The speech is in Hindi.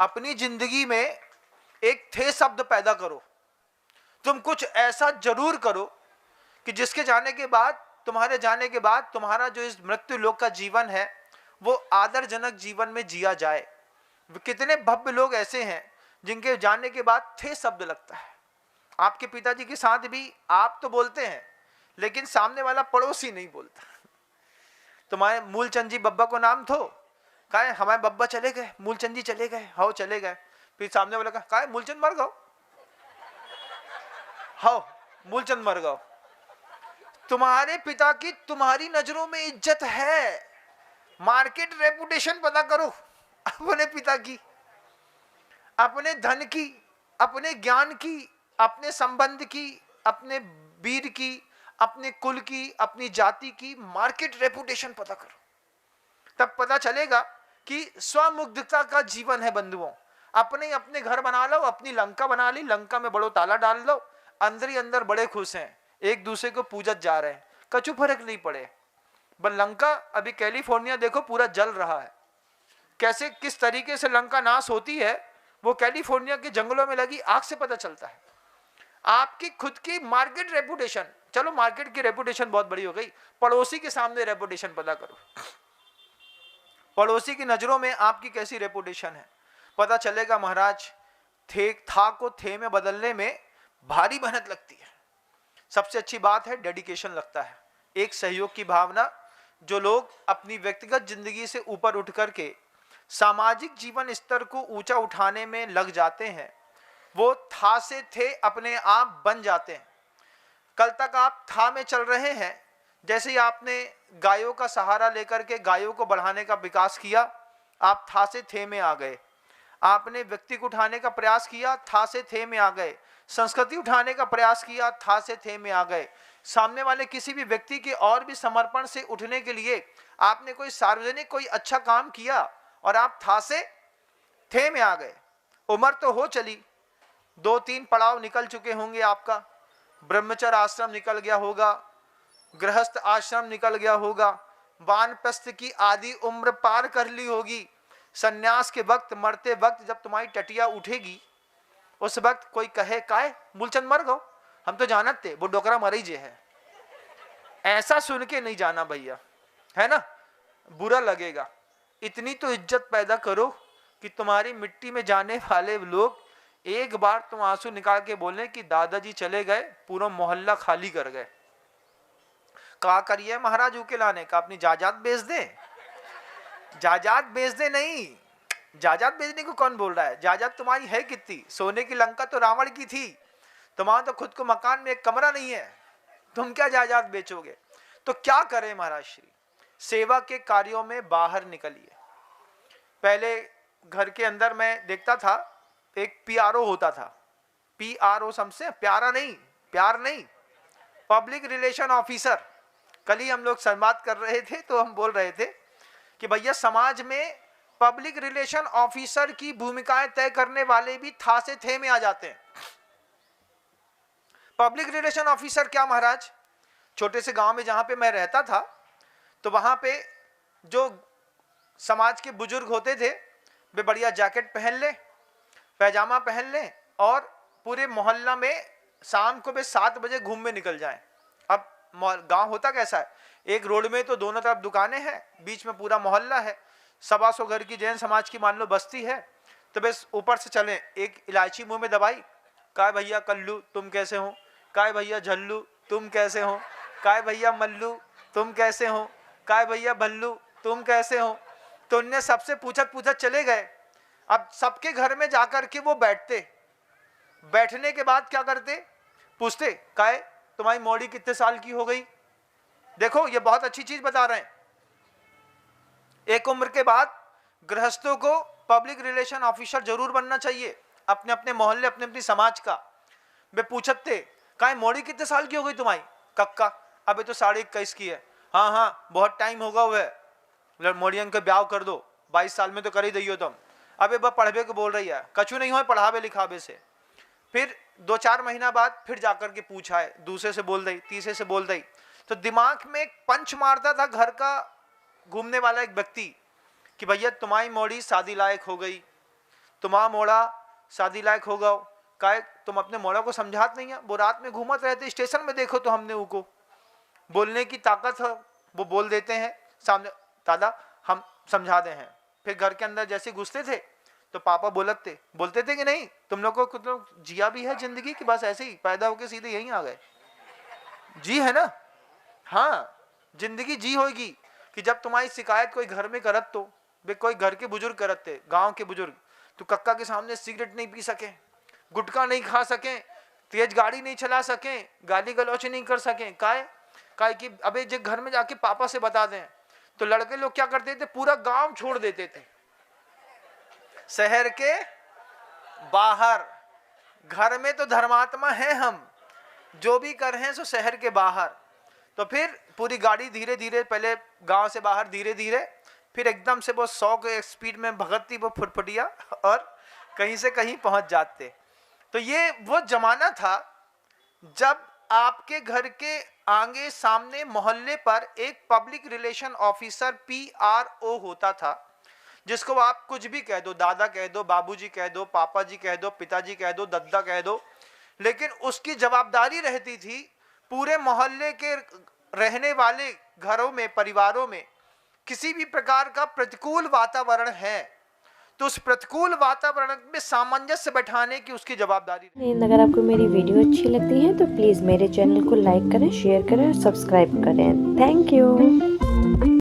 अपनी जिंदगी में एक थे शब्द पैदा करो। तुम कुछ ऐसा जरूर करो कि जिसके जाने के बाद, तुम्हारे जाने के बाद तुम्हारा जो इस मृत्यु लोक का जीवन है वो आदरजनक जीवन में जिया जाए। कितने भव्य लोग ऐसे हैं जिनके जाने के बाद थे शब्द लगता है। आपके पिताजी के साथ भी आप तो बोलते हैं लेकिन सामने वाला पड़ोसी नहीं बोलता। तुम्हारे मूलचंद जी बब्बा को नाम थो, कहा हमारे बब्बा चले गए, मूलचंद जी चले गए, हाँ चले गए। फिर सामने वाला कहा मूलचंद मर गो, हाँ मूलचंद मर गो। तुम्हारे पिता की तुम्हारी नजरों में इज्जत है। मार्केट रेपुटेशन पता करो अपने पिता की, अपने धन की, अपने ज्ञान की, अपने संबंध की, अपने वीर की, अपने कुल की, अपनी जाति की मार्केट रेपुटेशन पता करो। तब पता चलेगा कि स्वमुग्धता का जीवन है बंधुओं। अपने अपने घर बना लो, अपनी लंका बना ली, लंका में बड़ो ताला डाल लो, अंदर ही अंदर बड़े खुश हैं, एक दूसरे को पूजत जा रहे हैं, कछु फर्क नहीं पड़े। बस लंका अभी कैलिफोर्निया देखो पूरा जल रहा है। कैसे किस तरीके से लंका नाश होती है वो कैलिफोर्निया के जंगलों में लगी आग से पता चलता है। आपकी खुद की मार्केट रेपुटेशन, चलो मार्केट की रेपुटेशन बहुत बड़ी हो गई, पड़ोसी के सामने रेपुटेशन पता करो। पड़ोसी की नजरों में आपकी कैसी रेपुटेशन है पता चलेगा महाराज। था को थे में बदलने में भारी मेहनत लगती है। सबसे अच्छी बात है डेडिकेशन लगता है, एक सहयोग की भावना। जो लोग अपनी व्यक्तिगत जिंदगी से ऊपर उठ करके सामाजिक जीवन स्तर को ऊंचा उठाने में लग जाते हैं वो था से थे अपने आप बन जाते हैं। कल तक आप था में चल रहे हैं, जैसे ही आपने गायों का सहारा लेकर के गायों को बढ़ाने का विकास किया आप था से थे में आ गए। आपने व्यक्ति को उठाने का प्रयास किया, था से थे में आ गए। संस्कृति उठाने का प्रयास किया, था से थे में आ गए। सामने वाले किसी भी व्यक्ति के और भी समर्पण से उठने के लिए आपने कोई सार्वजनिक कोई अच्छा काम किया और आप था से थे में आ गए। उम्र तो हो चली, 2-3 पड़ाव निकल चुके होंगे आपका। ब्रह्मचर्य आश्रम निकल गया होगा, गृहस्थ आश्रम निकल गया होगा, वानप्रस्थ की आदि उम्र पार कर ली होगी। सन्यास के वक्त, मरते वक्त जब तुम्हारी टटिया उठेगी उस वक्त कोई कहे काय मूलचंद मर गो, हम तो जानत थे वो डोकरा मरी जे है। ऐसा सुन के नहीं जाना भैया, है ना, बुरा लगेगा। इतनी तो इज्जत पैदा करो कि तुम्हारी मिट्टी में जाने वाले लोग एक बार तुम आंसू निकाल के बोले कि दादाजी चले गए, पूरा मोहल्ला खाली कर गए। कहा करिए महाराज उके लाने का, अपनी जायदाद बेच दे। जायदाद बेच दे नहीं, जायदाद बेचने को कौन बोल रहा है? जायदाद तुम्हारी है कितनी? सोने की लंका तो रावण की थी, तुम्हारा तो खुद को मकान में एक कमरा नहीं है, तुम क्या जायदाद बेचोगे? तो क्या करें महाराज श्री, सेवा के कार्यों में बाहर निकलिए। पहले घर के अंदर मैं देखता था एक पीआरओ होता था। पीआरओ समझे, प्यारा नहीं, प्यार नहीं, पब्लिक रिलेशन ऑफिसर। कल ही हम लोग संवाद कर रहे थे तो हम बोल रहे थे कि भैया समाज में पब्लिक रिलेशन ऑफिसर की भूमिकाएं तय करने वाले भी था से थे में आ जाते हैं। पब्लिक रिलेशन ऑफिसर क्या महाराज? छोटे से गांव में जहां पे मैं रहता था तो वहां पे जो समाज के बुजुर्ग होते थे वे बढ़िया जैकेट पहन ले, पैजामा पहन ले और पूरे मोहल्ला में शाम को वे 7 बजे घूमने निकल जाएं। अब गांव होता कैसा है, एक रोड में तो दोनों तरफ दुकानें हैं, बीच में पूरा मोहल्ला है, 125 घर की जैन समाज की मान लो बस्ती है। तो बस ऊपर से चले, एक इलायची मुंह में दबाई, काय भैया कल्लू तुम कैसे हो, काय भैया झल्लू तुम कैसे हो, काय भैया मल्लू तुम कैसे हो, काय भैया भल्लू तुम कैसे हो। तो उनने सबसे पूछत पूछत चले गए। अब सबके घर में जाकर के वो बैठते, बैठने के बाद क्या करते, पूछते काय तुम्हारी मौड़ी कितने साल की हो गई। देखो ये बहुत अच्छी चीज बता रहे हैं। एक उम्र के बाद गृहस्थों को पब्लिक रिलेशन ऑफिसर जरूर बनना चाहिए, अपने अपने मोहल्ले, अपने अपनी समाज का। वे पूछते काय मौड़ी कितने साल की हो गई तुम्हारी, कक्का अबे तो 21.5 की है। हाँ हाँ बहुत टाइम होगा वह, मोड़ियन का ब्याह कर दो, 22 साल में तो कर ही दियो तुम। अबे वह पढ़वे को बोल रही है, कछु नहीं हो पढ़ावे लिखावे से। फिर 2-4 महीना बाद फिर जाकर के पूछा है, दूसरे से बोल दी, तीसरे से बोल दी। तो दिमाग में एक पंच मारता था घर का घूमने वाला एक व्यक्ति कि भैया तुम्हारी मौड़ी शादी लायक हो गई, तुम्हारा मोड़ा शादी लायक होगा, काय तुम अपने मोड़ा को समझात नहीं है, वो रात में घूमत रहते स्टेशन में, देखो तो हमने उनको बोलने की ताकत है, वो बोल देते हैं सामने, दादा हम समझा दे हैं। फिर घर के अंदर जैसे घुसते थे तो पापा बोलते थे कि नहीं तुम लोग को कुछ जिया भी है जिंदगी की, बस ऐसे ही पैदा होके सीधे यहीं आ गए, जी है ना। हाँ, जिंदगी जी होगी कि जब तुम्हारी शिकायत कोई घर में करत, तो वे कोई घर के बुजुर्ग करत थे, गांव के बुजुर्ग, तो कक्का के सामने सिगरेट नहीं पी सके, गुटखा नहीं खा सके, तेज गाड़ी नहीं चला सके, गाली गलौच नहीं कर सके, काहे कि अबे जब घर में जाके पापा से बता दें, तो लड़के लोग क्या करते थे, पूरा गांव छोड़ देते थे, शहर के बाहर। घर में तो धर्मात्मा है हम, जो भी कर हैं सो शहर के बाहर। तो फिर पूरी गाड़ी धीरे धीरे, पहले गांव से बाहर धीरे धीरे, फिर एकदम से वो 100 के स्पीड में भगती वो फुटफुटिया और कहीं से कहीं पहुंच जाते। तो ये वो जमाना था जब आपके घर के आगे सामने मोहल्ले पर एक पब्लिक रिलेशन ऑफिसर PRO होता था, जिसको आप कुछ भी कह दो, दादा कह दो, बाबूजी कह दो, पापा जी कह दो, पिताजी कह दो, दद्दा कह दो, लेकिन उसकी जवाबदारी रहती थी पूरे मोहल्ले के रहने वाले घरों में, परिवारों में किसी भी प्रकार का प्रतिकूल वातावरण है तो उस प्रतिकूल वातावरण में सामंजस्य बैठाने की उसकी जवाबदारी। अगर आपको मेरी वीडियो अच्छी लगती है तो प्लीज़ मेरे चैनल को लाइक करें, शेयर करें और सब्सक्राइब करें। Thank you.